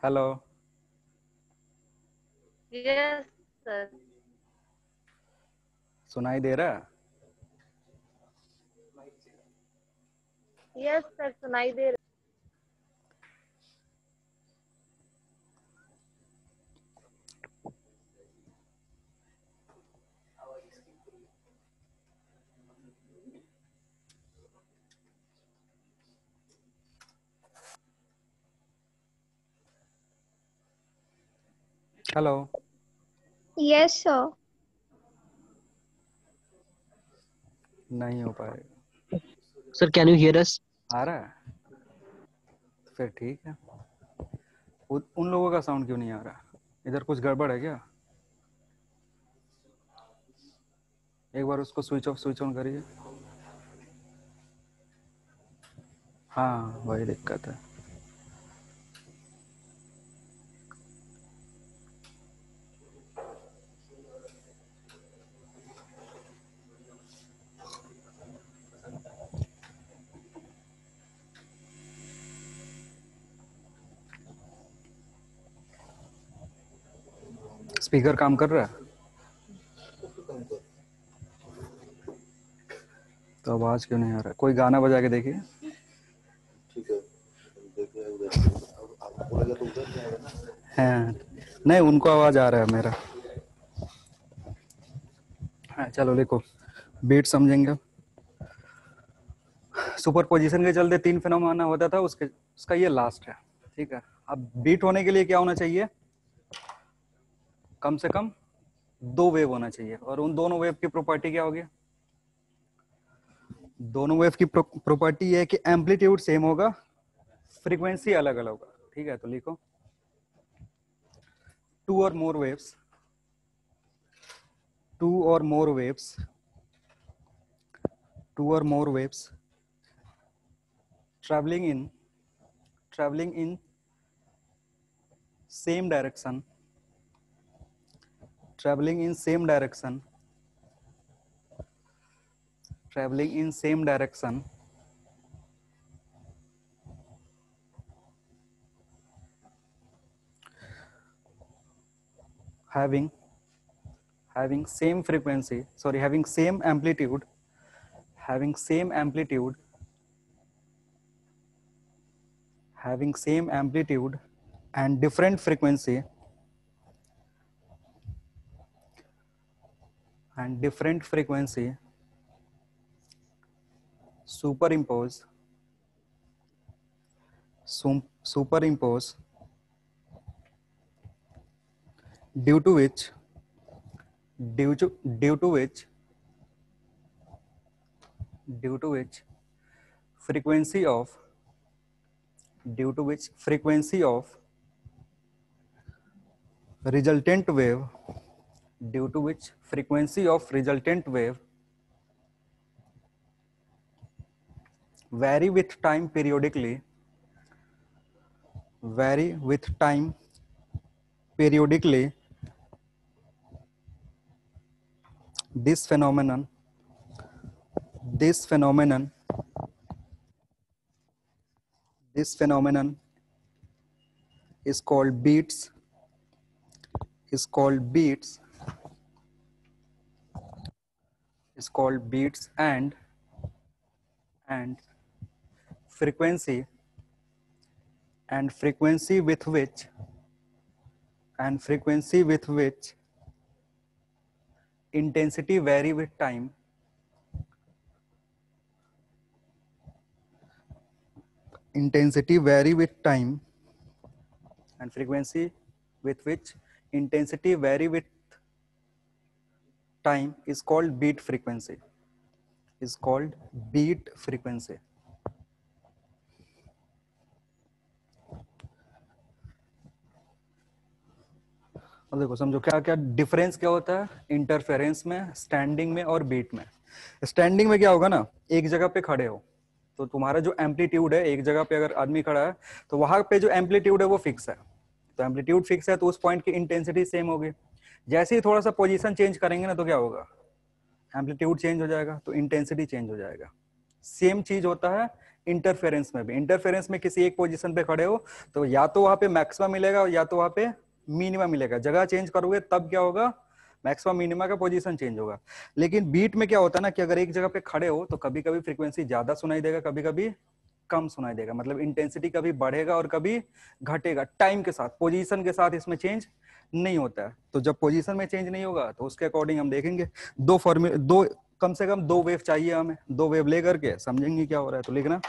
Hello. Yes sir. सुनाई दे रहा? Yes sir, सुनाई दे रहा। हेलो। Yes sir. नहीं हो पाएगा। Sir, can you hear us? आ रहा है? फिर ठीक है। उन लोगों का साउंड क्यों नहीं आ रहा? इधर कुछ गड़बड़ है क्या? एक बार उसको स्विच ऑफ स्विच ऑन करिए। हाँ, वही दिक्कत है। स्पीकर काम कर रहा है? तो आवाज क्यों नहीं आ रहा है? कोई गाना बजा के देखिए। हाँ, नहीं, उनको आवाज आ रहा है मेरा। हाँ, चलो लिखो। बीट समझेंगे। सुपर पोजिशन के चलते 3 फिनोमेना होता था, उसका ये लास्ट है। ठीक है। अब बीट होने के लिए क्या होना चाहिए? कम से कम 2 वेव होना चाहिए। और उन दोनों वेव की प्रॉपर्टी क्या होगी? दोनों वेव की प्रॉपर्टी ये है कि एम्पलीट्यूड सेम होगा, फ्रीक्वेंसी अलग अलग होगा। ठीक है, तो लिखो 2 or more waves, 2 or more waves, 2 or more waves traveling in same direction, traveling in same direction, traveling in same direction, having same frequency, sorry, having same amplitude, having same amplitude, having same amplitude and different frequency, and different frequency, superimpose due to which due to which frequency of due to which frequency of resultant wave due to which frequency of resultant wave vary with time periodically, vary with time periodically. This phenomenon this phenomenon this phenomenon is called beats is called beats is called beats and frequency frequency with which intensity vary with time, intensity vary with time and frequency with which intensity vary with time is called beat frequency, is called beat frequency. अब देखो, समझो क्या क्या difference क्या होता है interference में, standing में और बीट में। स्टैंडिंग में क्या होगा ना, एक जगह पे खड़े हो तो तुम्हारा जो एम्पलीट्यूड है, एक जगह पे अगर आदमी खड़ा है तो वहां पे जो एम्पलीट्यूड है वो फिक्स है, तो एम्पलीट्यूड फिक्स है तो उस पॉइंट की इंटेंसिटी सेम होगी। जैसे ही थोड़ा सा पोजीशन चेंज करेंगे ना तो क्या होगा, एम्पलीट्यूड चेंज हो जाएगा तो इंटेंसिटी चेंज हो जाएगा। सेम चीज होता है इंटरफेरेंस में भी, इंटरफेरेंस में किसी एक पोजीशन पे खड़े हो तो या तो वहां पे मैक्सिमम मिलेगा या तो वहां पे मिनिमम मिलेगा। जगह चेंज करोगे तब क्या होगा, मैक्सिमम मिनिमा का पोजीशन चेंज होगा। लेकिन बीट में क्या होता है ना कि अगर एक जगह पे खड़े हो तो कभी कभी फ्रीक्वेंसी ज्यादा सुनाई देगा, कभी कभी कम सुनाई देगा। मतलब इंटेंसिटी कभी बढ़ेगा और कभी घटेगा टाइम के साथ, पोजीशन के साथ इसमें चेंज नहीं होता है। तो जब पोजीशन में चेंज नहीं होगा तो उसके अकॉर्डिंग हम देखेंगे दो फॉर्मूले, दो कम से कम दो वेव चाहिए हमें, दो वेव लेकर के समझेंगे क्या हो रहा है। तो लिखना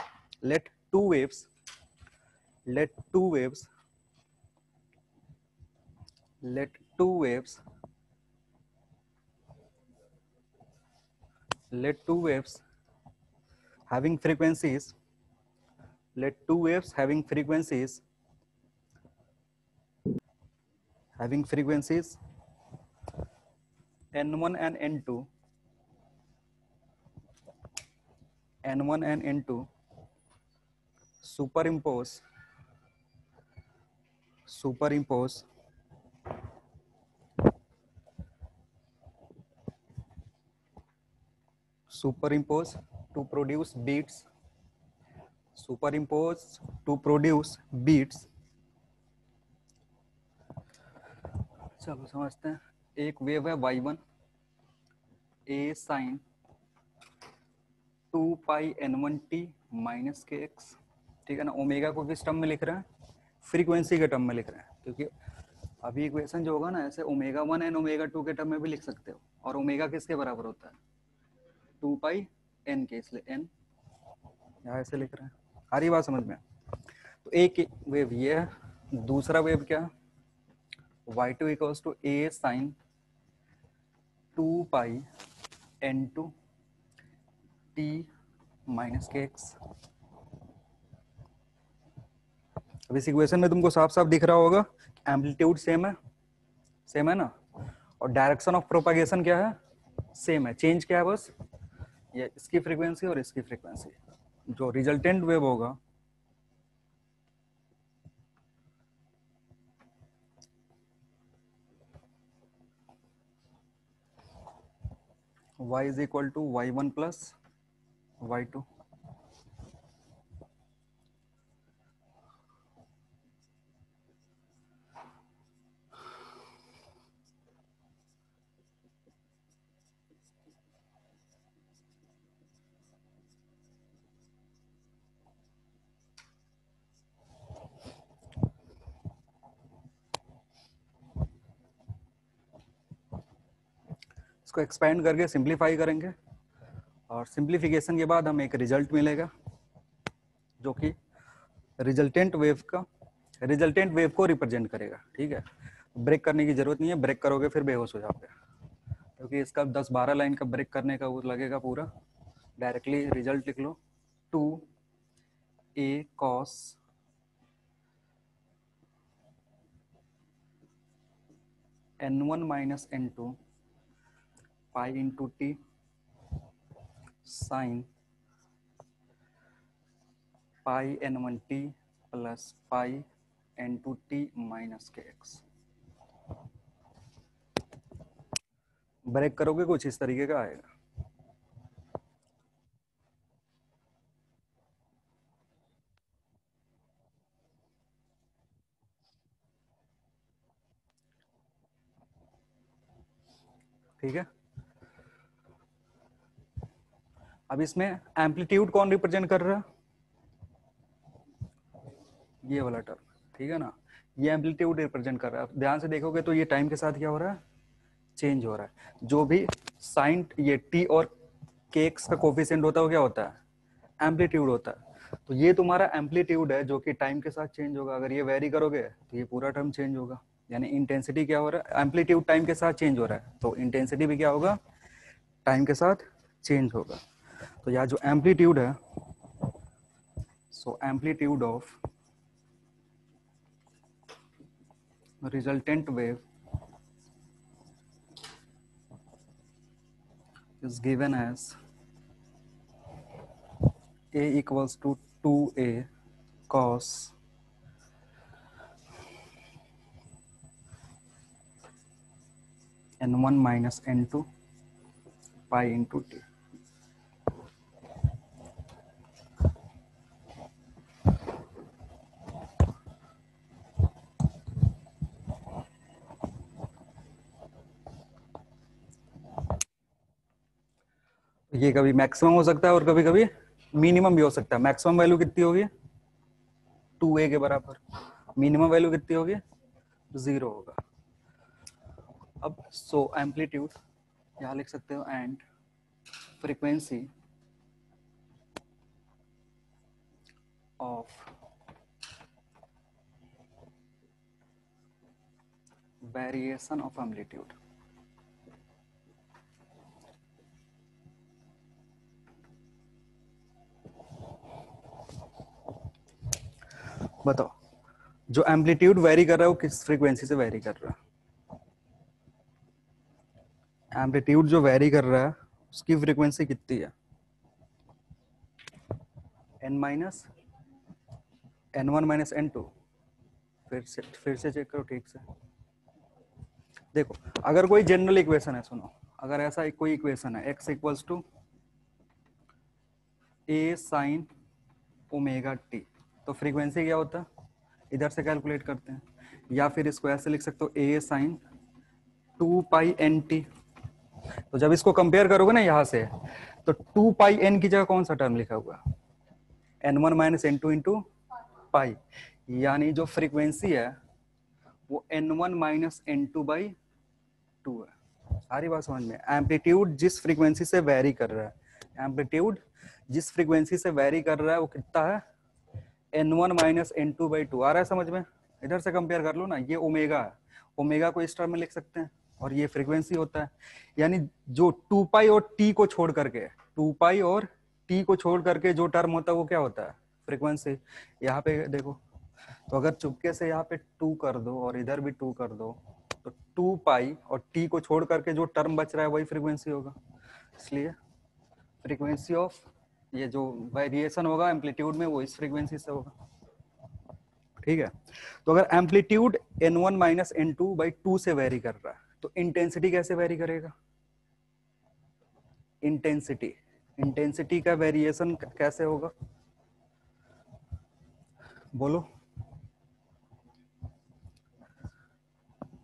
let two waves, let two waves let two waves let two waves having frequencies let two waves having frequencies n1 and n2 n1 and n2 superimpose to produce beats, superimpose to produce beats। चलो समझते हैं। एक wave है y1 a sin 2 pi n1t minus k x, ठीक है ना। Omega को किस टर्म में लिख रहे हैं, फ्रीक्वेंसी के टर्म में लिख रहे हैं, क्योंकि अभी इक्वेशन जो होगा ना ऐसे ओमेगा 1 एंड ओमेगा 2 के टर्म में भी लिख सकते हो। और ओमेगा किसके बराबर होता है, 2 पाई n के, इसलिए n यहाँ ऐसे लिख रहे हैं। आ रही बात समझ में। तो एक वेव ये है, दूसरा वेव क्या है, y2 equals to a sine 2 pi n2 t minus k x. अब इस इक्वेशन में तुमको साफ साफ दिख रहा होगा एम्पलीट्यूड सेम है ना, और डायरेक्शन ऑफ प्रोपागेशन क्या है, सेम है। चेंज क्या है बस, ये इसकी फ्रीक्वेंसी और इसकी फ्रीक्वेंसी। जो रिजल्टेंट वेव होगा y is equal to y1 plus y2। इसको एक्सपेंड करके सिंप्लीफाई करेंगे और सिंप्लीफिकेशन के बाद हमें एक रिजल्ट मिलेगा जो कि रिजल्टेंट वेव को रिप्रेजेंट करेगा, ठीक है। ब्रेक करने की जरूरत नहीं है, ब्रेक करोगे फिर बेहोश हो जाओगे, क्योंकि इसका 10-12 लाइन का ब्रेक करने का वो लगेगा पूरा। डायरेक्टली रिजल्ट लिख लो, 2a cos n1 minus n2 pi into T sine pi n1t plus pi n2t minus k x. Break करोगे कुछ इस तरीके का आएगा। ठीक है, अब इसमें एम्पलीट्यूड कौन रिप्रेजेंट कर रहा है, ये वाला टर्म, ठीक है ना। ये एम्पलीट्यूड रिप्रेजेंट कर रहा है। ध्यान से देखोगे तो ये टाइम के साथ क्या हो रहा है, चेंज हो रहा है। जो भी साइन ये टी और के एक्स का कोफिशिएंट होता है वो क्या होता है, एम्पलीट्यूड होता है। तो ये तुम्हारा एम्पलीट्यूड है जो कि टाइम के साथ चेंज होगा। अगर ये वेरी करोगे तो ये पूरा टर्म चेंज होगा। यानी इंटेंसिटी क्या हो रहा है, एम्पलीट्यूड टाइम के साथ चेंज हो रहा है, तो इंटेंसिटी भी क्या होगा, टाइम के साथ चेंज होगा। तो यहाँ जो एम्पलीट्यूड है, so amplitude of resultant wave is given as a equals to 2a cos n1 minus n2 pi into t। ये कभी मैक्सिमम हो सकता है और कभी कभी मिनिमम भी हो सकता है। मैक्सिमम वैल्यू कितनी होगी? 2a के बराबर। मिनिमम वैल्यू कितनी होगी? 0 होगा। अब सो एम्पलीट्यूड यहाँ लिख सकते हो and frequency of variation of amplitude. बताओ, जो एम्पलीट्यूड वेरी कर रहा है वो किस फ्रीक्वेंसी से वेरी कर रहा है? एम्पलीट्यूड जो वेरी कर रहा है उसकी फ्रीक्वेंसी कितनी है? n-n1 - n2। फिर से चेक करो ठीक से। देखो, अगर कोई जनरल इक्वेशन है, सुनो, अगर ऐसा कोई इक्वेशन है x equals to a sine omega t, तो फ्रीक्वेंसी क्या होता है? इधर से कैलकुलेट करते हैं, या फिर इसको ऐसे लिख सकते हो a sine 2 pi n t. तो जब इसको कंपेयर करोगे ना यहाँ से, तो 2 पाई एन की जगह कौन सा टर्म लिखा हुआ है? n1 - n2 इंटू पाई, यानी जो फ्रीक्वेंसी है वो n1 - n2 बाई 2 है। सारी बात समझ में? एम्पलीट्यूड जिस फ्रीक्वेंसी से वेरी कर रहा है, एम्पलीट्यूड जिस फ्रीक्वेंसी से वेरी कर रहा है वो कितना है? n1 - n2 by 2। आ रहा है समझ में? इधर से कंपेयर कर लो ना, ये ओमेगा है, ओमेगा को इस टर्म में लिख सकते हैं, और ये फ्रीक्वेंसी होता है। यानी जो 2 पाई और टी को छोड़ करके, 2 पाई और टी को छोड़ करके जो टर्म होता है वो क्या होता है? फ्रीक्वेंसी। यहाँ पे देखो, तो अगर चुपके से यहाँ पे 2 कर दो और इधर भी 2 कर दो, तो 2 पाई और टी को छोड़ करके जो टर्म बच रहा है वही फ्रीक्वेंसी होगा। इसलिए फ्रीक्वेंसी ऑफ ये जो वेरिएशन होगा एम्पलीट्यूड में वो इस फ्रीक्वेंसी से होगा। ठीक है? तो अगर एम्पलीट्यूड n1 - n2 बाई 2 से वेरी कर रहा है, तो इंटेंसिटी कैसे वेरी करेगा? इंटेंसिटी, इंटेंसिटी का वेरिएशन कैसे होगा? बोलो।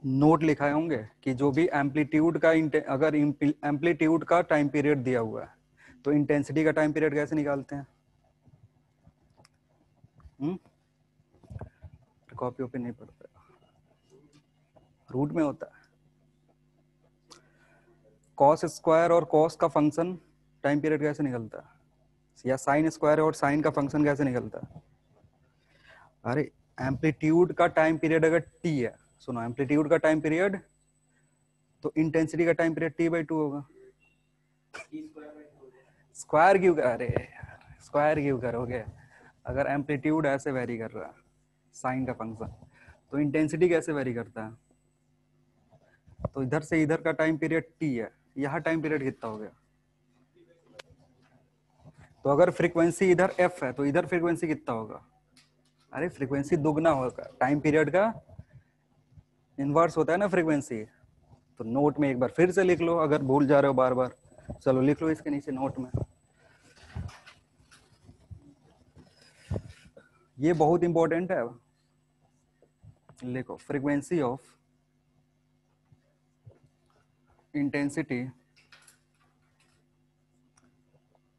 नोट लिखाए होंगे कि जो भी एम्पलीट्यूड का अगर एम्पलीट्यूड का टाइम पीरियड दिया हुआ है तो इंटेंसिटी का टाइम पीरियड कैसे निकालते हैं? कॉपी ओपी नहीं पड़ता, रूट में होता है। कॉस स्क्वायर और कॉस का फंक्शन टाइम पीरियड कैसे निकलता है? या साइन स्क्वायर और साइन का फंक्शन कैसे निकलता है? अरे, एम्पलीट्यूड का टाइम पीरियड अगर टी है, सुनो, एम्पलीट्यूड का टाइम पीरियड, तो इंटेंसिटी का टाइम पीरियड t/2 होगा। स्क्वायर क्यों? अरे स्क्वायर क्यों करोगे? अगर एम्पलीट्यूड ऐसे वेरी कर रहा है, साइन का फंक्शन, तो इंटेंसिटी कैसे वेरी करता है? तो इधर से इधर का टाइम पीरियड t है, यहाँ टाइम पीरियड कितना हो गया? तो अगर फ्रीक्वेंसी इधर f है तो इधर फ्रीक्वेंसी कितना होगा? अरे फ्रीक्वेंसी दुगना होगा, टाइम पीरियड का इनवर्स होता है ना फ्रीक्वेंसी। तो नोट में एक बार फिर से लिख लो, अगर भूल जा रहे हो बार बार। चलो लिख लो इसके नीचे नोट में, ये बहुत इंपॉर्टेंट है। लिखो, frequency of intensity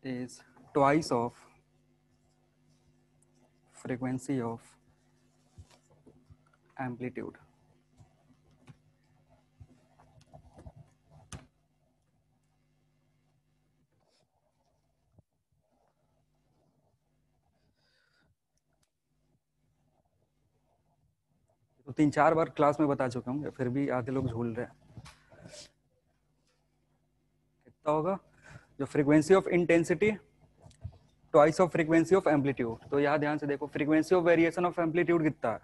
is twice of frequency of amplitude। तो 3-4 बार क्लास में बता चुका हूँ, फिर भी आधे लोग झूल रहे हैं। कितना होगा? जो frequency of intensity twice of frequency of amplitude. तो यहाँ ध्यान से देखो, frequency of variation of amplitude कितना है?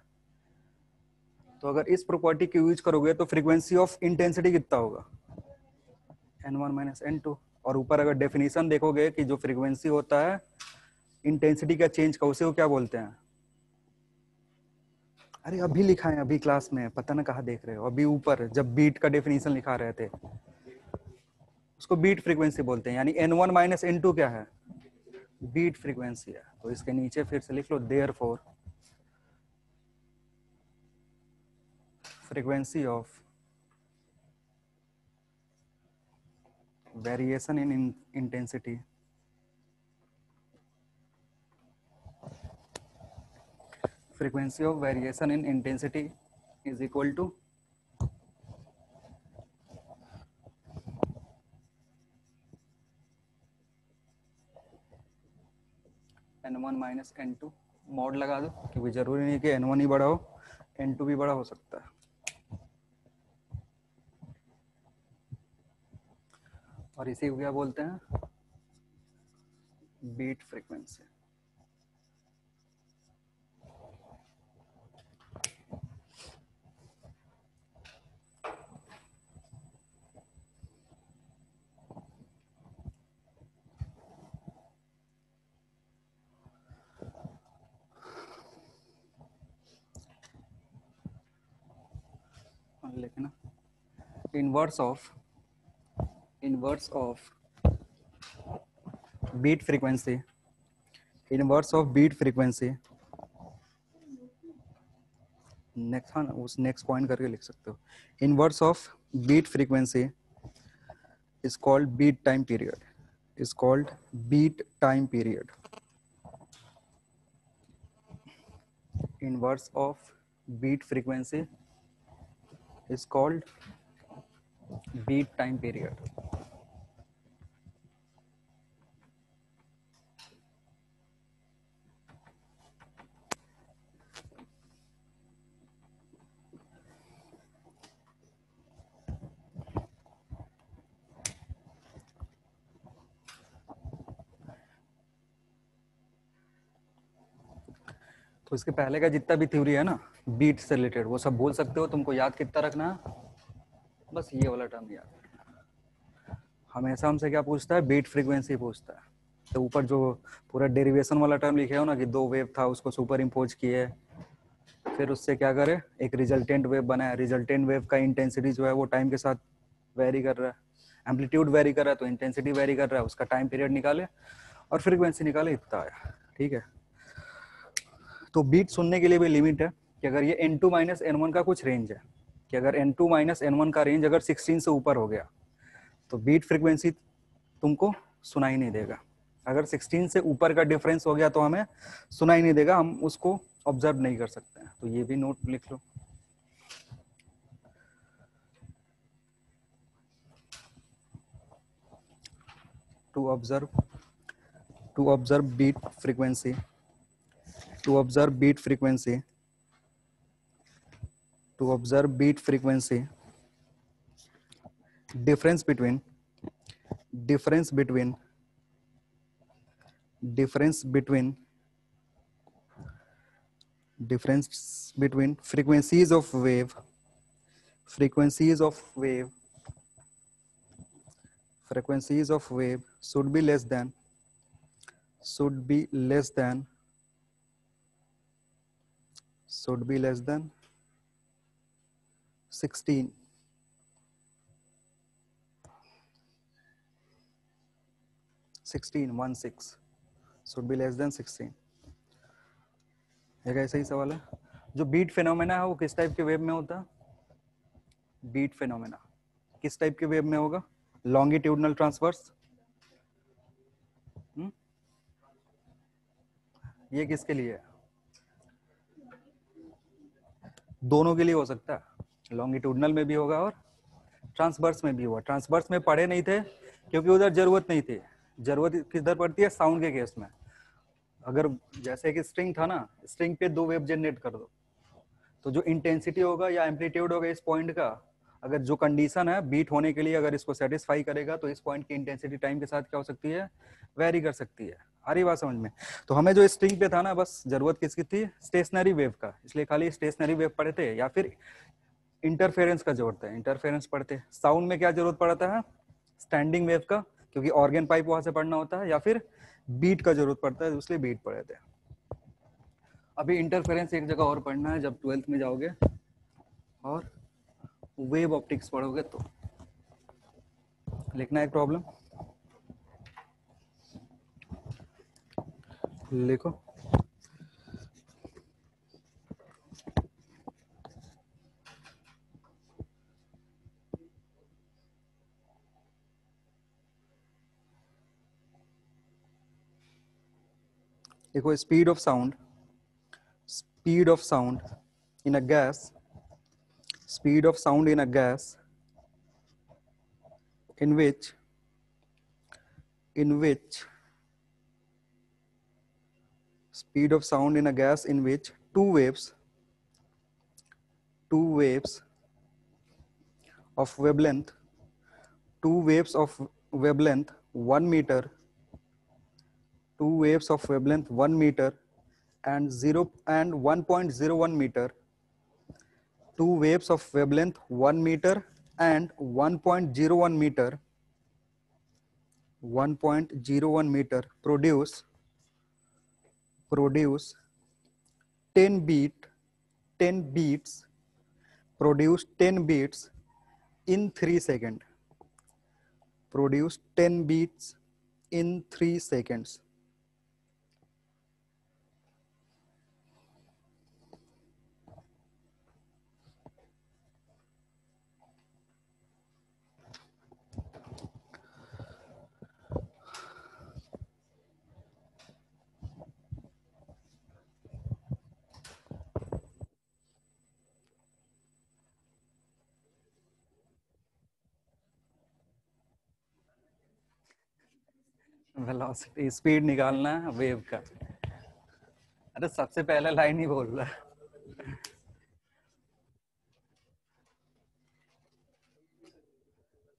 तो अगर इस प्रॉपर्टी की यूज करोगे तो फ्रीक्वेंसी ऑफ इंटेंसिटी कितना होगा? n1 - n2। और ऊपर अगर डेफिनेशन देखोगे कि जो फ्रीक्वेंसी होता है इंटेंसिटी का चेंज का, उसे वो क्या बोलते हैं? अरे अभी लिखा है, अभी क्लास में, पता ना कहाँ देख रहे हो, अभी ऊपर जब बीट का डेफिनेशन लिखा रहे थे, उसको बीट फ्रीक्वेंसी बोलते हैं। यानी n1 - n2 क्या है? बीट फ्रीक्वेंसी है। तो इसके नीचे फिर से लिख लो, therefore frequency of variation in intensity frequency of variation in intensity is equal to n1 minus n2 mod लगा दो, क्योंकि जरूरी नहीं कि n1 ही बड़ा हो, n2 भी बड़ा हो सकता है। और इसी को क्या बोलते हैं, बीट फ्रीक्वेंसी। लिखना inverse of beat frequency, inverse of beat frequency, next, हाँ उस नेक्स्ट पॉइंट करके लिख सकते हो। Inverse of beat frequency is called beat time period, is called beat time period. Inverse of beat frequency is called beat time period. तो इसके पहले का जितना भी थ्योरी है ना बीट से रिलेटेड, वो सब बोल सकते हो। तुमको याद कितना रखना है, बस ये वाला टर्म याद। हमेशा हमसे क्या पूछता है, बीट फ्रीक्वेंसी पूछता है। तो ऊपर जो पूरा डेरिवेशन वाला टर्म लिखे हो ना कि दो वेव था उसको सुपर इम्पोज किए, फिर उससे क्या करे, एक रिजल्टेंट वेव बनाया। रिजल्टेंट वेव का इंटेंसिटी जो है वो टाइम के साथ वेरी कर रहा है, एम्पलीट्यूड वेरी कर रहा है तो इंटेंसिटी वेरी कर रहा है, उसका टाइम पीरियड निकाले और फ्रीक्वेंसी निकाले, इतना आया। ठीक है, तो बीट सुनने के लिए भी लिमिट है कि अगर ये n2 माइनस n1 का कुछ रेंज है, कि अगर n2 माइनस n1 का रेंज अगर 16 से ऊपर हो गया तो बीट फ्रीक्वेंसी तुमको सुनाई नहीं देगा। अगर 16 से ऊपर का डिफरेंस हो गया तो हमें सुनाई नहीं देगा, हम उसको ऑब्जर्व नहीं कर सकते हैं। तो ये भी नोट लिख लो। To observe beat frequency, to observe beat frequency, to observe beat frequency, difference between difference between difference between difference between frequencies of wave, frequencies of wave, frequencies of wave should be less than, should be less than, should be less than 16, 16 should be less than 16। एक ऐसा ही सवाल है, जो beat phenomena है वो किस type के wave में होता है? बीट फेनोमेना किस टाइप के वेव में होगा? लॉन्गिट्यूडनल ट्रांसवर्स, ये किसके लिए है? दोनों के लिए हो सकता है, लॉन्गिट्यूडनल में भी होगा और ट्रांसवर्स में भी होगा। ट्रांसवर्स में पढ़े नहीं थे क्योंकि उधर जरूरत नहीं थी। जरूरत किधर पड़ती है? साउंड के केस में। अगर जैसे कि स्ट्रिंग था ना, स्ट्रिंग पे दो वेव जनरेट कर दो तो जो इंटेंसिटी होगा या एम्पलीट्यूड होगा इस पॉइंट का, अगर जो कंडीशन है बीट होने के लिए अगर इसको सेटिस्फाई करेगा तो इस पॉइंट की इंटेंसिटी टाइम के साथ क्या हो सकती है? वेरी कर सकती है। आ रही बात समझ में? तो हमें जो स्ट्रिंग पे था ना, बस जरूरत किसकी थी? स्टेशनरी वेव का, इसलिए खाली स्टेशनरी वेव पढ़े थे, या फिर इंटरफेरेंस का जरूरत है, इंटरफेरेंस पढ़ते। साउंड में क्या जरूरत पड़ता है? स्टैंडिंग वेव का, क्योंकि ऑर्गन पाइप वहां से पढ़ना होता है, या फिर बीट का जरूरत पड़ता है, इसलिए बीट पढ़े थे। अभी इंटरफेरेंस एक जगह और पढ़ना है जब 12th में जाओगे और वेव ऑप्टिक्स पढ़ोगे तो। लिखना है एक प्रॉब्लम, लिखो। देखो speed of sound in a gas, speed of sound in a gas in which speed of sound in a gas in which two waves of wavelength 1 meter, 1 meter and 1.01 meter, two waves of wavelength 1 meter and 1.01 meter, 1.01 meter produce 10 beats produce 10 beats in 3 seconds. Produce 10 beats in 3 seconds. Velocity speed निकालना है wave का। अरे सबसे पहले line ही बोल रहा है।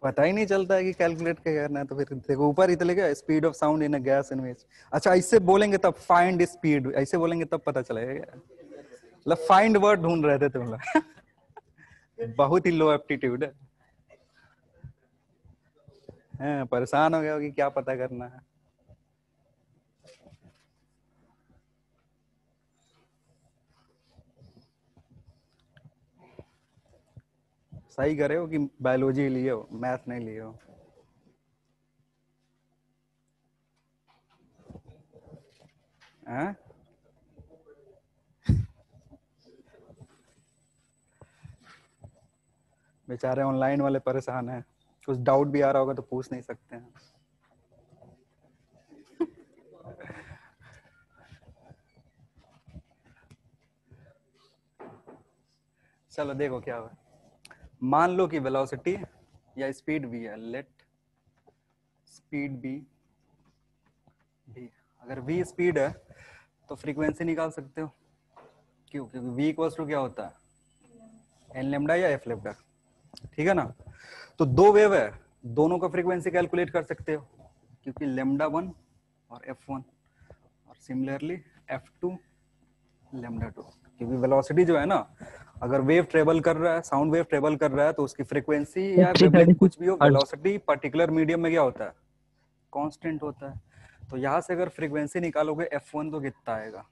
पता ही नहीं चलता है कि कैलकुलेट क्या करना है। तो फिर देखो ऊपर ही तो लिखा speed of sound in a gas in which. अच्छा इससे बोलेंगे तब फाइंड स्पीड, ऐसे बोलेंगे तब पता चलेगा। मतलब फाइंड वर्ड ढूंढ रहे थे तुम लोग। बहुत ही लो एप्टीट्यूड है। परेशान हो गया कि क्या पता करना है। सही करे हो कि बायोलॉजी लिए हो, मैथ नहीं लिए हो। बेचारे ऑनलाइन वाले परेशान हैं। कुछ डाउट भी आ रहा होगा तो पूछ नहीं सकते हैं। चलो देखो क्या हुआ। मान लो कि वेलोसिटी या स्पीड v है। Let speed be v। अगर v स्पीड है तो फ्रीक्वेंसी निकाल सकते हो। क्यों? क्योंकि v इक्वल्स टू क्या होता है, एन लेमडा या एफ लेमडा। ठीक है ना। तो दो वेव है, दोनों का फ्रीक्वेंसी कैलकुलेट कर सकते हो, क्योंकि लेमडा 1 और f1 और सिमिलरली f2 लेमडा 2। क्योंकि वेलोसिटी जो है ना, अगर वेव ट्रेवल कर रहा है, साउंड वेव ट्रेवल कर रहा है, तो उसकी फ्रीक्वेंसी या वेवलेंथ कुछ भी हो, वेलोसिटी पर्टिकुलर मीडियम में क्या होता है, कांस्टेंट होता है। तो यहाँ से अगर फ्रीक्वेंसी निकालोगे f1 तो कितना आएगा,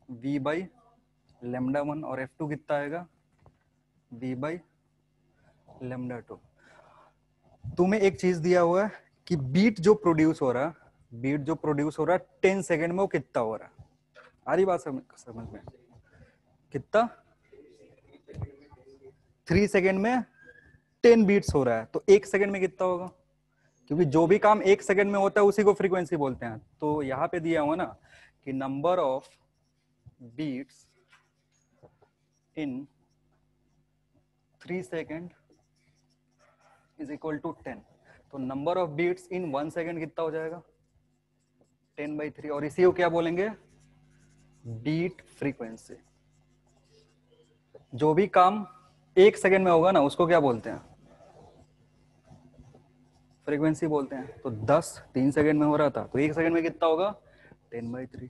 v बाई लेमडा 1 और f2 कितना आएगा, v बाई लेमडा 2। तुम्हें एक चीज दिया हुआ है कि बीट जो प्रोड्यूस हो रहा है 10 सेकेंड में वो कितना हो रहा है। आ रही बात समझ में? कितना? 3 सेकेंड में 10 बीट्स हो रहा है, तो 1 सेकेंड में कितना होगा? क्योंकि जो भी काम 1 सेकेंड में होता है उसी को फ्रीक्वेंसी बोलते हैं। तो यहाँ पे दिया हुआ ना कि number of beats in 3 second is equal to 10। तो number of beats in 1 second कितना हो जाएगा, 10/3। और इसी को क्या बोलेंगे, बीट फ्रीक्वेंसी। जो भी काम 1 सेकेंड में होगा ना उसको क्या बोलते हैं, फ्रीक्वेंसी बोलते हैं। तो 10 3 सेकेंड में हो रहा था, तो 1 सेकेंड में कितना होगा, 10/3।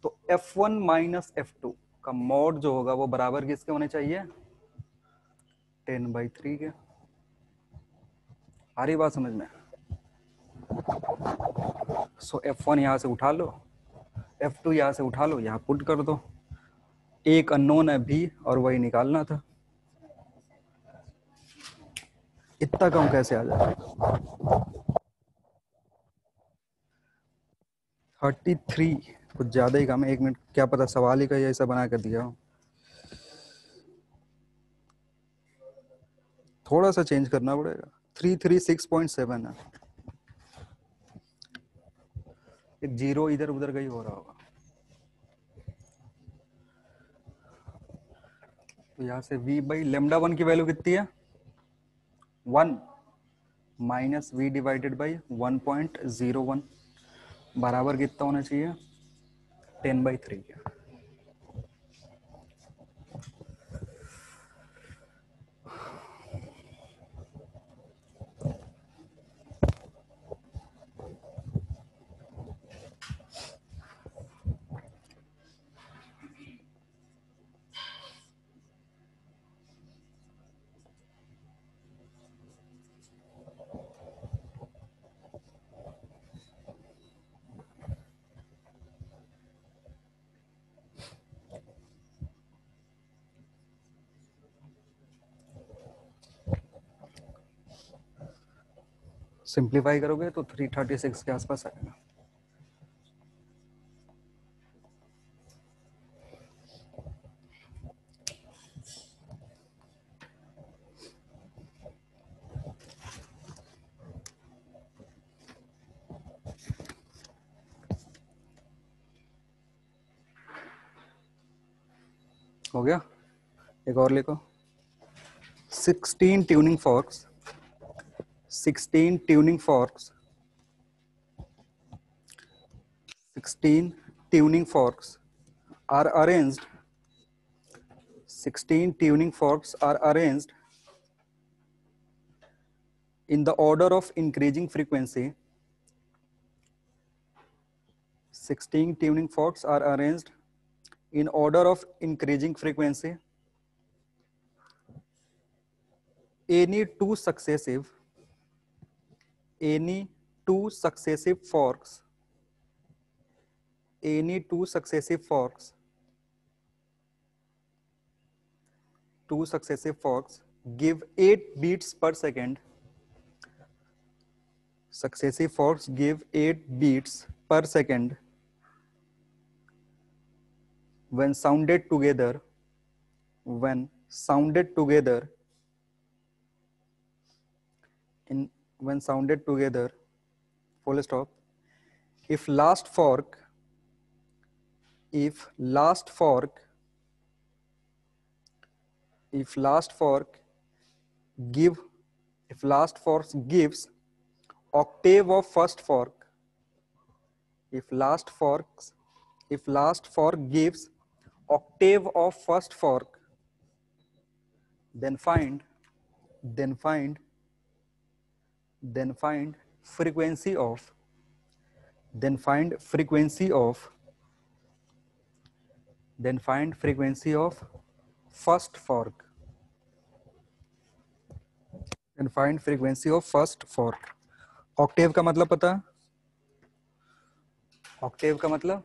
तो f1 माइनस f2 का मॉड जो होगा वो बराबर किसके होने चाहिए, 10/3 के। आ रही बात समझ में? सो f1 यहां से उठा लो, f2 यहां से उठा लो, यहां पुट कर दो। एक अननोन है भी और वही निकालना था। इतना कम कैसे आ जाए, 33 कुछ ज्यादा ही कम है। 1 मिनट, क्या पता सवाल ही का ऐसा बना कर दिया हो। थोड़ा सा चेंज करना पड़ेगा। 336.7 है। एक जीरो इधर उधर का ही हो रहा होगा। तो यहाँ से v बाई लेमडा 1 की वैल्यू कितनी है 1 माइनस v डिवाइडेड बाई 1.01 बराबर कितना होना चाहिए 10/3 के। सिंप्लीफाई करोगे तो 336 के आसपास आएगा। हो गया। एक और लिखो 16 tuning forex 16 tuning forex 16 tuning forks are arranged 16 tuning forks are arranged in the order of increasing frequency 16 tuning forks are arranged in order of increasing frequency any two successive forks any two successive forks give 8 beats per second successive forks give 8 beats per second when sounded together when sounded together full stop if last fork gives octave of first fork if last fork gives octave of first fork then find frequency of first fork Octave का मतलब पता है Octave का मतलब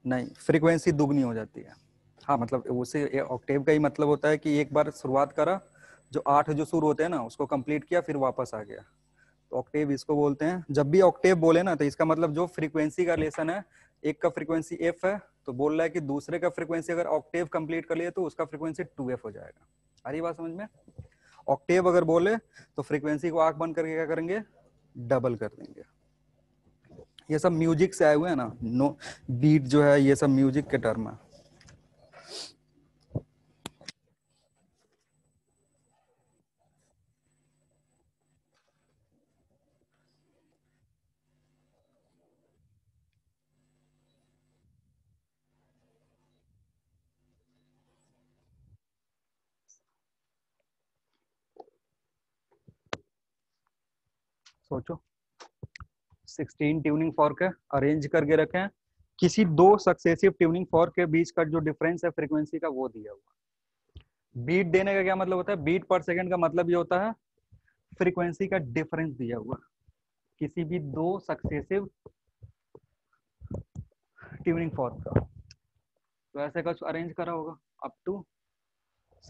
नहीं frequency दुगनी हो जाती है हाँ मतलब उसे ऑक्टेव का ही मतलब होता है कि एक बार शुरुआत करा जो 8 जो सुर होते हैं ना उसको कंप्लीट किया फिर वापस आ गया तो ऑक्टेव इसको बोलते हैं जब भी ऑक्टेव बोले ना तो इसका मतलब जो फ्रीक्वेंसी का रिलेशन है एक का फ्रीक्वेंसी एफ है तो बोल रहा है कि दूसरे का फ्रीक्वेंसी अगर ऑक्टेव कंप्लीट कर लिए तो उसका फ्रीक्वेंसी 2f हो जाएगा आ रही बात समझ में ऑक्टेव अगर बोले तो फ्रीक्वेंसी को आंख बंद करके क्या करेंगे डबल कर देंगे ये सब म्यूजिक से आए हुए हैं ना नो बीट जो है ये सब म्यूजिक के टर्म है सोचो 16 ट्यूनिंग फॉर्क है अरेंज करके रखे हैं किसी दो सक्सेसिव ट्यूनिंग फॉर्क के बीच का जो डिफरेंस है फ्रीक्वेंसी का वो दिया हुआ बीट देने का क्या मतलब होता है बीट पर सेकंड का मतलब ये होता है फ्रीक्वेंसी का डिफरेंस दिया हुआ किसी भी दो सक्सेसिव ट्यूनिंग फॉर्क का तो ऐसे कुछ अरेंज करा होगा अप टू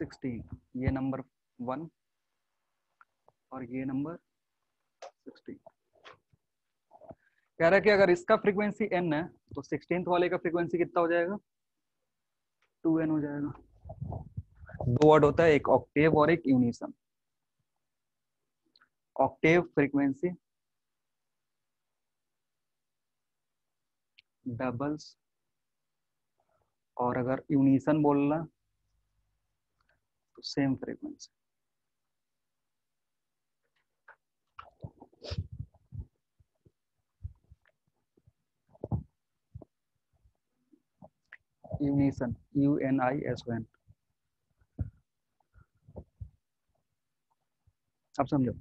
16 ये नंबर 1 और ये नंबर 16 कह रहा है कि अगर इसका फ्रीक्वेंसी n है तो 16th वाले का फ्रीक्वेंसी कितना हो जाएगा 2n हो जाएगा दो वर्ड होता है एक ऑक्टेव और एक यूनिसन ऑक्टेव फ्रीक्वेंसी डबल्स और अगर यूनिसन बोलना सेम फ्रीक्वेंसी। Unison, UNISON। अब समझो,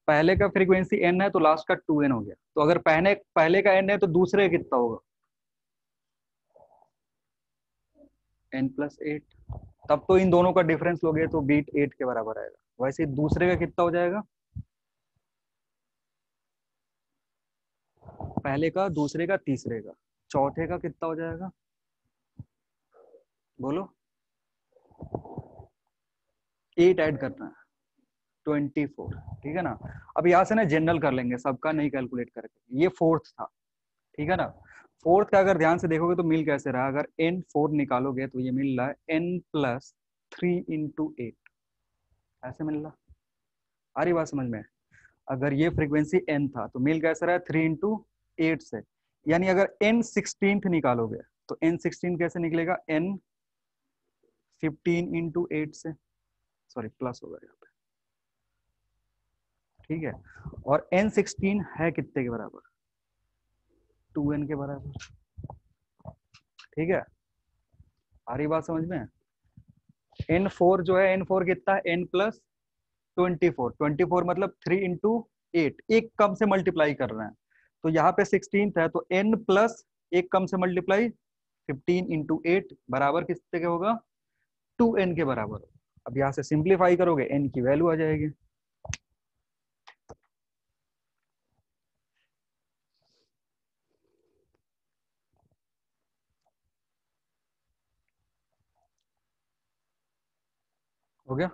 पहले का फ्रीक्वेंसी n है तो लास्ट का 2n हो गया। तो अगर पहले पहले का n है तो दूसरे का कितना होगा? n+8। तब तो इन दोनों का डिफरेंस लोगे तो बीट 8 के बराबर आएगा। वैसे ही दूसरे का कितना हो जाएगा? पहले का, दूसरे का, तीसरे का, चौथे का कितना हो जाएगा? बोलो। 8 ऐड करना है, 24। ठीक है ना। अब यहाँ से ना जनरल कर लेंगे, सबका नहीं कैलकुलेट करके। ये फोर्थ था, ठीक है ना। फोर्थ का अगर ध्यान से देखोगे तो मिल कैसे रहा? अगर n4 निकालोगे तो ये मिल रहा है n+3 × 8, ऐसे मिल रहा। आ रही बात समझ में? अगर ये फ्रीक्वेंसी n था तो मिल कैसे रहा है? 3 × 8 से। यानी अगर n16th निकालोगे तो n16 कैसे निकलेगा? n15 × 8 से, सॉरी प्लस होगा यहाँ पे, ठीक है। और n16 है कितने के बराबर? 2n के बराबर, ठीक है। आ रही बात समझ में? n4 जो है, n4 कितना है? n+24, 24 मतलब 3 × 8, एक कम से मल्टीप्लाई कर रहे हैं। तो यहाँ पे 16th है तो n+1 कम से मल्टीप्लाई 15 × 8 बराबर कितने के होगा? 2n के बराबर। अब यहाँ से सिंप्लीफाई करोगे n की वैल्यू आ जाएगी। हो गया।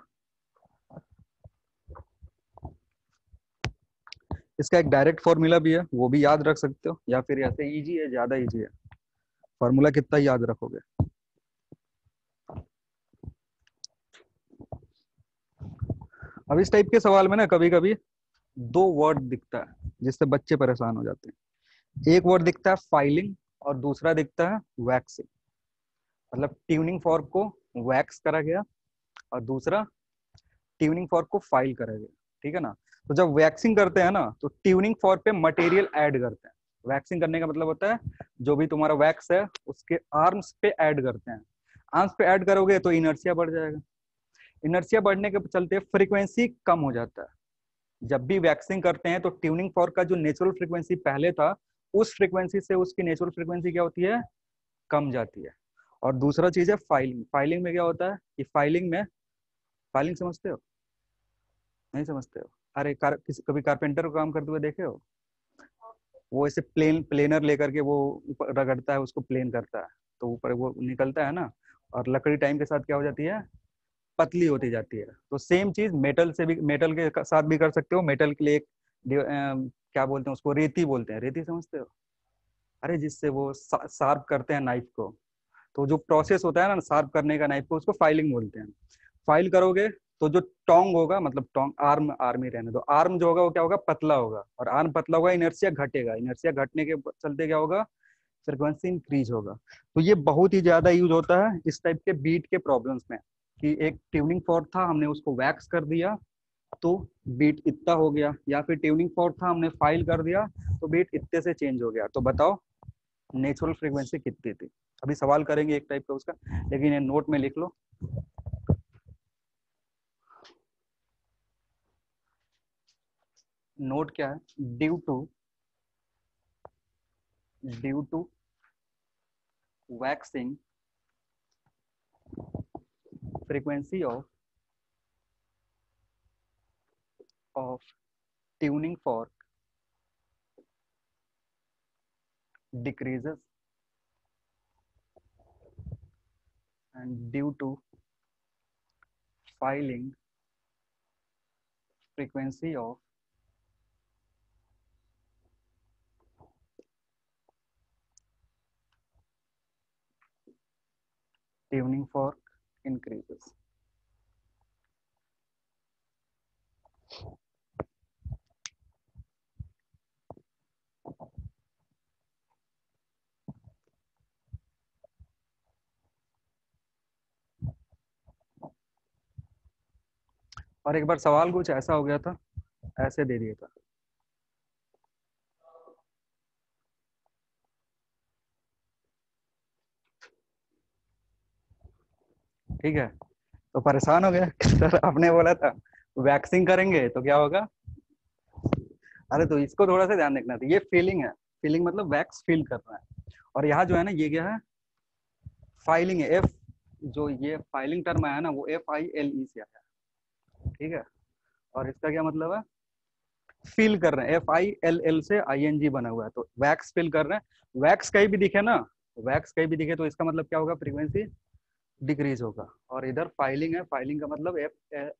इसका एक डायरेक्ट फॉर्मूला भी है, वो भी याद रख सकते हो, या फिर ऐसे इजी है, ज्यादा इजी है। फॉर्मूला कितना याद रखोगे? अब इस टाइप के सवाल में ना कभी कभी दो वर्ड दिखता है जिससे बच्चे परेशान हो जाते हैं। एक वर्ड दिखता है फाइलिंग और दूसरा दिखता है वैक्सिंग। मतलब ट्यूनिंग फॉर्क को वैक्स करा गया और दूसरा ट्यूनिंग फॉर्क को फाइल करा गया, ठीक है ना। तो जब वैक्सिंग करते हैं ना तो ट्यूनिंग फॉर्क पे मटेरियल ऐड करते हैं। वैक्सिंग करने का मतलब होता है जो भी तुम्हारा वैक्स है उसके आर्म्स पे ऐड करते हैं। आर्म्स पे ऐड करोगे तो इनर्शिया बढ़ जाएगा। इनर्शिया बढ़ने के चलते फ्रीक्वेंसी कम हो जाता है। जब भी वैक्सिंग करते हैं तो ट्यूनिंग फॉर्क का जो नेचुरल फ्रीक्वेंसी पहले था उस फ्रीक्वेंसी से उसकी नेचुरल फ्रीक्वेंसी क्या होती है? कम जाती है। और दूसरा चीज है फाइलिंग। फाइलिंग में क्या होता है कि फाइलिंग में, फाइलिंग समझते हो? नहीं समझते हो? अरे कभी कारपेंटर को काम करते हुए देखे हो? वो ऐसे प्लेनर लेकर के वो ऊपर रगड़ता है, उसको प्लेन करता है तो ऊपर वो निकलता है ना। और लकड़ी टाइम के साथ क्या हो जाती है? पतली होती जाती है। तो सेम चीज मेटल से भी, मेटल के साथ भी कर सकते हो। मेटल के लिए एक क्या बोलते हैं उसको? रेती बोलते हैं। रेती समझते हो? अरे जिससे वो शार्प करते हैं नाइफ को। तो जो प्रोसेस होता है ना शार्प करने का नाइफ को, उसको फाइलिंग बोलते हैं। फाइल करोगे तो जो टोंग होगा, मतलब टोंग, आर्म, आर्म ही रहने दो, आर्म जो होगा वो क्या होगा? पतला होगा। और आर्म पतला होगा, इनर्शिया घटेगा। इनर्शिया घटने के चलते क्या होगा? फ्रिक्वेंसी इंक्रीज होगा। तो ये बहुत ही ज्यादा यूज होता है इस टाइप के बीट के प्रॉब्लम्स में, कि एक ट्यूनिंग फॉर्क था, हमने उसको वैक्स कर दिया तो बीट इतना हो गया, या फिर ट्यूनिंग फॉर्क था, हमने फाइल कर दिया तो बीट इतने से चेंज हो गया। तो बताओ नेचुरल फ्रीक्वेंसी कितनी थी? अभी सवाल करेंगे एक टाइप का उसका, लेकिन ये नोट में लिख लो। नोट क्या है? Due to waxing frequency of tuning fork decreases, and due to filing frequency of tuning fork increases। और एक बार सवाल कुछ ऐसा हो गया था, ऐसे दे दिया था। ठीक है, तो परेशान हो गया सर आपने बोला था वैक्सिंग करेंगे तो क्या होगा। अरे तो इसको थोड़ा सा ध्यान रखना था, ये फीलिंग है, फीलिंग मतलब वैक्स फील करना है। और यहाँ जो है ना ये क्या है, फाइलिंग है। एफ, जो ये फाइलिंग टर्म आया ना वो FILE से आया है। ठीक है, और इसका क्या मतलब है, फील कर रहे हैं। FILL से ING बना हुआ है, तो वैक्स फील कर रहे हैं। वैक्स कहीं भी दिखे ना, वैक्स कहीं भी दिखे तो इसका मतलब क्या होगा, फ्रीक्वेंसी डिक्रीज होगा। और इधर फाइलिंग है, फाइलिंग का मतलब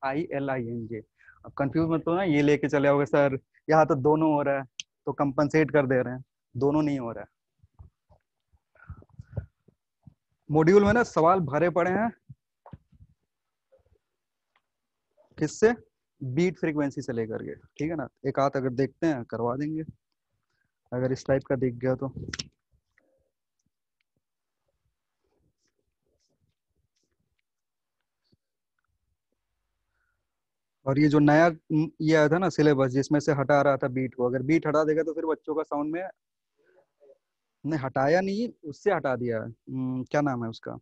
FILING। अब कंफ्यूज मत हो ना, ये लेके चले आओगे सर यहाँ तो दोनों हो रहा है तो कंपनसेट कर दे रहे हैं, दोनों नहीं हो रहा है। मॉड्यूल में ना सवाल भरे पड़े हैं, किससे, बीट फ्रीक्वेंसी से लेकर के। ठीक है ना, एक आध अगर देखते हैं करवा देंगे, अगर इस टाइप का दिख गया तो। और ये जो नया ये आया था ना सिलेबस, जिसमें से हटा रहा था बीट को, अगर बीट हटा देगा तो फिर बच्चों का साउंड में, नहीं हटाया नहीं, उससे हटा दिया है। क्या नाम है उसका,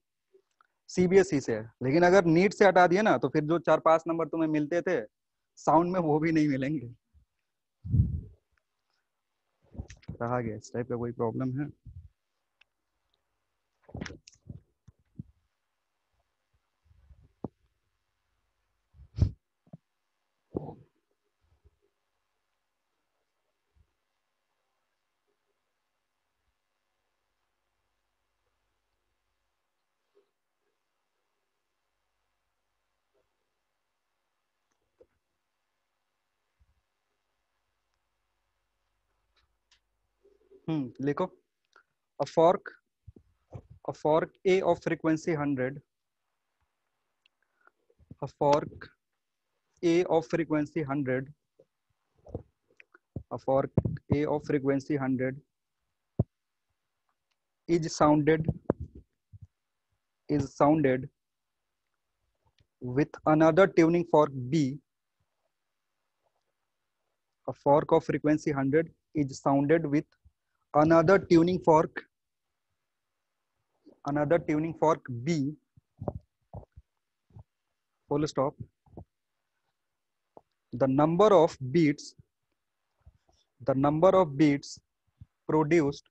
CBSE से है। लेकिन अगर नीट से हटा दिया ना तो फिर जो 4-5 नंबर तुम्हें मिलते थे साउंड में वो भी नहीं मिलेंगे। रहा गया, इस टाइप का कोई प्रॉब्लम है। लिखो, a fork a fork A of frequency 100, a fork A of frequency 100, a fork A of frequency 100 is sounded with another tuning fork B. A fork of frequency 100 is sounded with another tuning fork B, full stop. The number of beats produced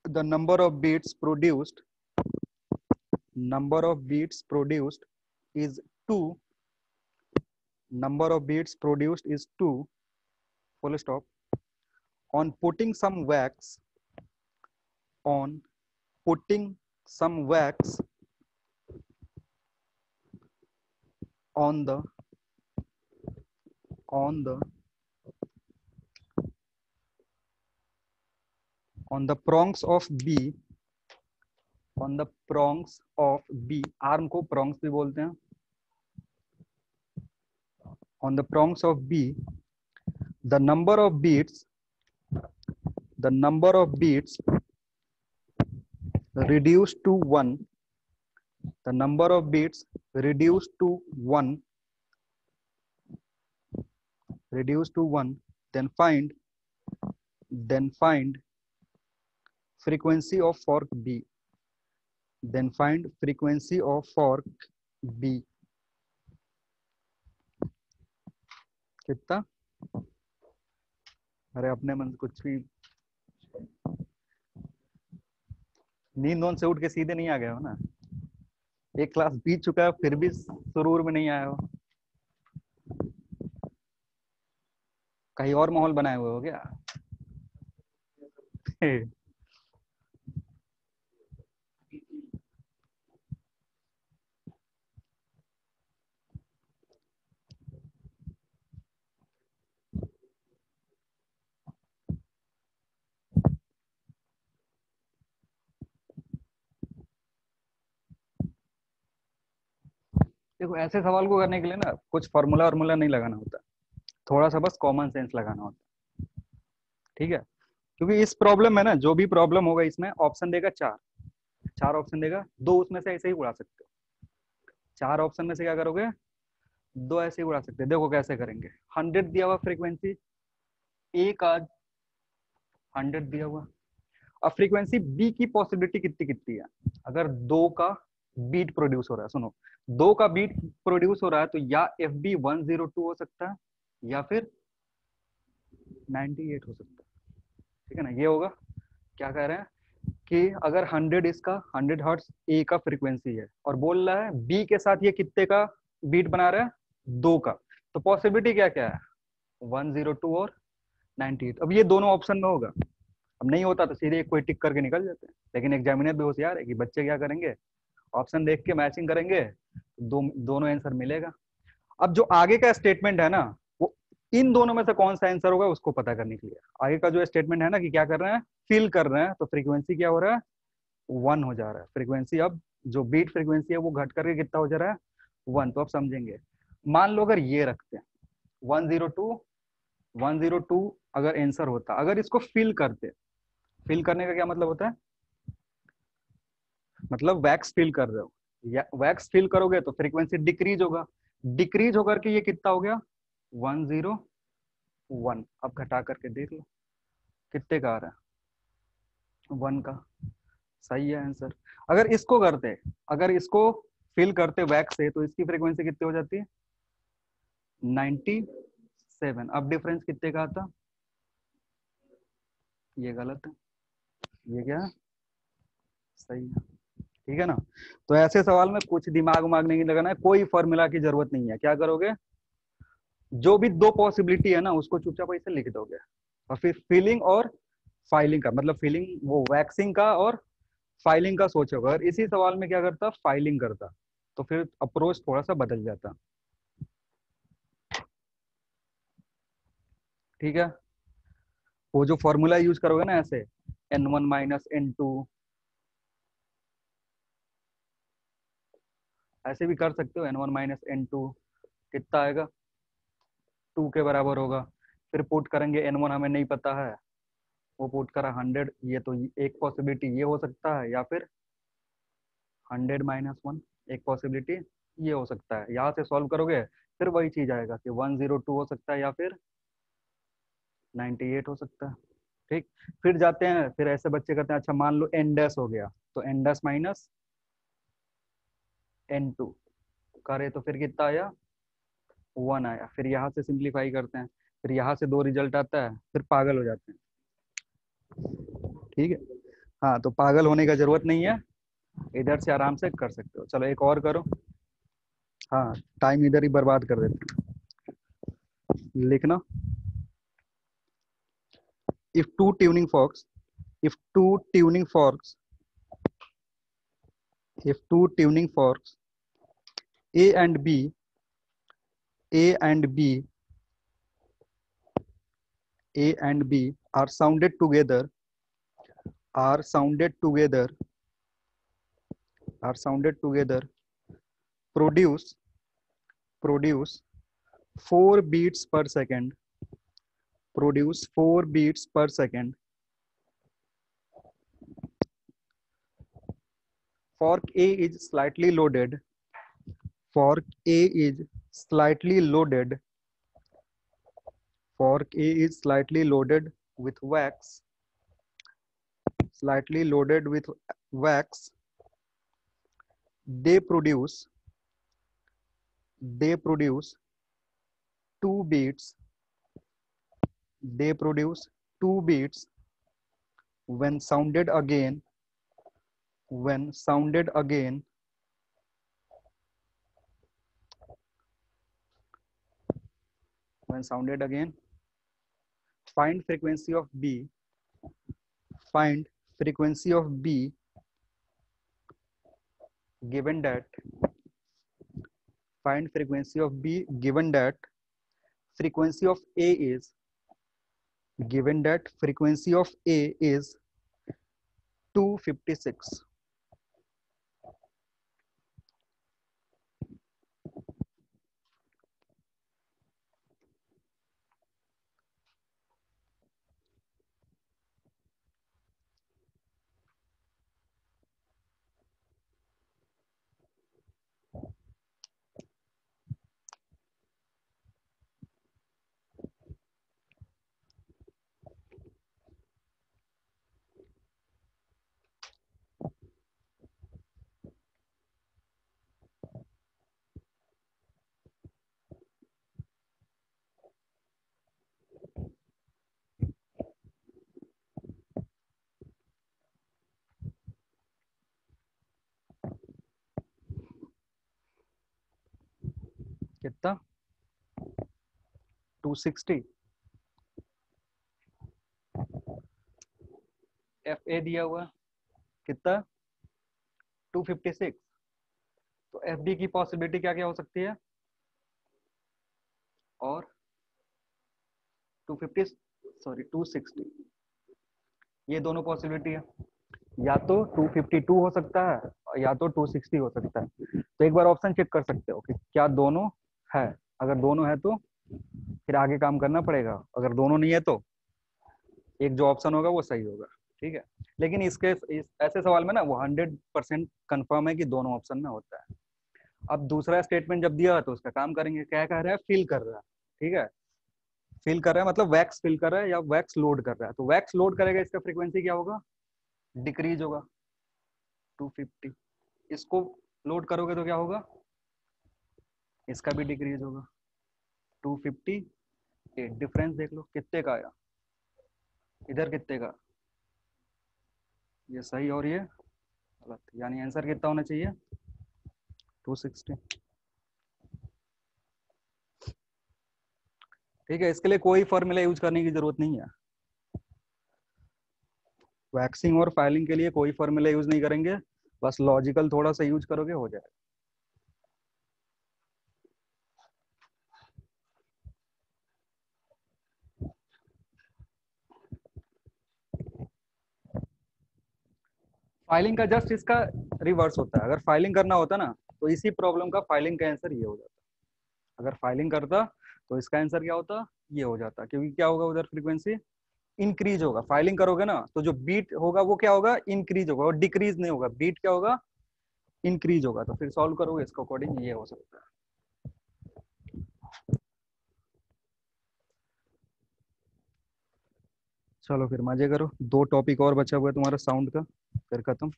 the number of beats produced is 2. Number of beats produced is 2, full stop. On putting some wax on the prongs of B, arm को prongs भी बोलते हैं। On the prongs of B, the number of beats reduced to 1. The number of beats reduced to 1. Then find frequency of fork B. कितना, अरे अपने मन से कुछ भी, नींद से उठ के सीधे नहीं आ गए हो ना, एक क्लास बीत चुका है फिर भी सुरूर में नहीं आए हो, कहीं और माहौल बनाए हुए हो क्या। देखो ऐसे सवाल को करने के लिए ना कुछ फॉर्मूला नहीं लगाना होता, थोड़ा सा बस कॉमन सेंस लगाना होता। ठीक है, क्योंकि इस प्रॉब्लम में ना जो भी प्रॉब्लम होगा इसमें ऑप्शन देगा चार ऑप्शन देगा, दो उसमें से ऐसे ही उड़ा सकते हो। चार ऑप्शन में से क्या करोगे, दो ऐसे ही उड़ा सकते हैं। देखो कैसे करेंगे। 100 दिया हुआ फ्रीक्वेंसी, ए का 100 दिया हुआ। अब फ्रीक्वेंसी बी की पॉसिबिलिटी कितनी कितनी है। अगर दो का बीट प्रोड्यूस हो रहा है, सुनो, दो का बीट प्रोड्यूस हो रहा है तो या एफ बी 102 हो सकता है या फिर 98 हो सकता है। ठीक है ना, ये होगा। क्या कह रहे हैं कि अगर 100 इसका 100 हर्ट्स ए का फ्रीक्वेंसी है और बोल रहा है बी के साथ ये कितने का बीट बना रहा है, दो का, तो पॉसिबिलिटी क्या क्या है, 102 और 98। अब ये दोनों ऑप्शन में होगा। अब नहीं होता तो सीधे कोई टिक करके निकल जाते हैं, लेकिन एग्जामिनर भी होशियार है कि बच्चे क्या करेंगे, ऑप्शन देख के मैचिंग करेंगे, दोनों आंसर मिलेगा। अब जो आगे का स्टेटमेंट है ना, वो इन दोनों में से कौन सा आंसर होगा उसको पता करने के लिए आगे का जो स्टेटमेंट है ना, कि क्या कर रहे हैं, फिल कर रहे हैं, तो फ्रीक्वेंसी क्या हो रहा है, 1 हो जा रहा है फ्रीक्वेंसी। अब जो बीट फ्रीक्वेंसी है वो घट करके कितना हो जा रहा है, 1। तो अब समझेंगे, मान लो अगर ये रखते हैं 102, 102 अगर आंसर होता, अगर इसको फिल करते, फिल करने का क्या मतलब होता है, मतलब वैक्स फिल कर रहे हो, या वैक्स फिल करोगे तो फ्रीक्वेंसी डिक्रीज होगा, डिक्रीज होकर के ये कितना हो गया, 101। अब घटा करके देख लो कितने का आ रहा है, 1 का। सही है आंसर। अगर इसको करते, अगर इसको फिल करते वैक्स से, तो इसकी फ्रीक्वेंसी कितनी हो जाती है, 97। अब डिफरेंस कितने का आता, ये गलत है, ये क्या है, सही है। ठीक है ना। तो ऐसे सवाल में कुछ दिमाग उमाग नहीं लगाना है, कोई फॉर्मूला की जरूरत नहीं है। क्या करोगे, जो भी दो पॉसिबिलिटी है ना उसको चुपचाप ऐसे लिख दोगे, और फिर फिलिंग और फाइलिंग का, मतलब फिलिंग वो वैक्सिंग का और फाइलिंग का सोचोगे। अगर इसी सवाल में क्या करता, फाइलिंग करता, तो फिर अप्रोच थोड़ा सा बदल जाता। ठीक है। वो जो फॉर्मूला यूज करोगे ना ऐसे, N1 माइनस N2, ऐसे भी कर सकते हो, N1 माइनस N2 कितना आएगा, 2 के बराबर होगा। फिर पुट करेंगे, N1 हमें नहीं पता है, वो पुट करा 100, ये तो एक पॉसिबिलिटी ये हो सकता है, या फिर 100 - 1 एक पॉसिबिलिटी ये हो सकता है। यहाँ से सॉल्व करोगे फिर वही चीज आएगा कि 102 हो सकता है या फिर 98 हो सकता है। ठीक। फिर जाते हैं, फिर ऐसे बच्चे करते हैं, अच्छा मान लो एन डैश हो गया, तो एन डैश माइनस N2 करे तो फिर कितना आया, 1 आया। फिर यहाँ से सिंप्लीफाई करते हैं, फिर यहाँ से दो रिजल्ट आता है, फिर पागल हो जाते हैं। ठीक है। हाँ, तो पागल होने का जरूरत नहीं है, इधर से आराम से कर सकते हो। चलो एक और करो। हाँ, टाइम इधर ही बर्बाद कर देते हैं। लिखना, if two tuning forks if two tuning forks if two tuning forks a and b a and b a and b are sounded together are sounded together are sounded together produce produce 4 beats per second produce 4 beats per second. Fork a is slightly loaded fork a is slightly loaded fork a is slightly loaded with wax. They produce they produce two beats. They produce two beats when sounded again. When sounded again, when sounded again, find frequency of B. Find frequency of B given that find frequency of B frequency of A is given that frequency of A is 256. कितना 260, F A दिया हुआ कितना 256, तो F B की possibility क्या क्या हो सकती है, और 250 सॉरी 260, ये दोनों पॉसिबिलिटी है, या तो 252 हो सकता है या तो 260 हो सकता है। तो एक बार ऑप्शन चेक कर सकते हो कि क्या दोनों है, अगर दोनों है तो फिर आगे काम करना पड़ेगा, अगर दोनों नहीं है तो एक जो ऑप्शन होगा वो सही होगा, ठीक है। लेकिन ऐसे सवाल में ना वो 100% कंफर्म है कि दोनों ऑप्शन में होता है। अब दूसरा स्टेटमेंट जब दिया तो उसका काम करेंगे, क्या कह रहा है, फिल कर रहा है, ठीक है, फिल कर रहा है मतलब वैक्स फिल कर रहा है या वैक्स लोड कर रहा है, तो वैक्स लोड करेगा, इसका फ्रीक्वेंसी क्या होगा, डिक्रीज होगा 250, इसको लोड करोगे तो क्या होगा, इसका भी डिक्रीज होगा 258, डिफरेंस देख लो कितने का आया, इधर कितने का, ये सही और ये गलत, यानी आंसर कितना होना चाहिए 260, ठीक है। इसके लिए कोई फॉर्मूला यूज करने की जरूरत नहीं है, वैक्सिंग और फाइलिंग के लिए कोई फॉर्मूला यूज नहीं करेंगे, बस लॉजिकल थोड़ा सा यूज करोगे हो जाएगा। फाइलिंग का जस्ट इसका रिवर्स होता है, अगर फाइलिंग करना होता ना तो इसी प्रॉब्लम का फाइलिंग का आंसर ये हो जाता, अगर फाइलिंग करता तो इसका आंसर क्या होता, ये हो जाता, क्योंकि क्या होगा उधर फ्रीक्वेंसी इंक्रीज होगा, फाइलिंग करोगे ना तो जो बीट होगा वो क्या होगा, इंक्रीज होगा, और डिक्रीज नहीं होगा, बीट क्या होगा, इंक्रीज होगा, तो फिर सॉल्व करोगे इसको अकॉर्डिंग ये हो सकता है। चलो फिर मजे करो, 2 टॉपिक और बचा हुआ है तुम्हारा साउंड का, फिर खत्म,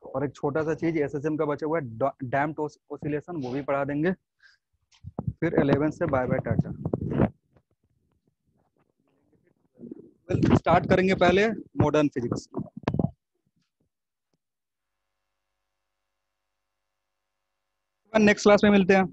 और एक छोटा सा चीज एसएसएम का बचा हुआ है, डैम्प्ड ऑसिलेशन, वो भी पढ़ा देंगे, फिर 11 से बाय बाय टाटा। स्टार्ट करेंगे पहले मॉडर्न फिजिक्स, नेक्स्ट क्लास में मिलते हैं।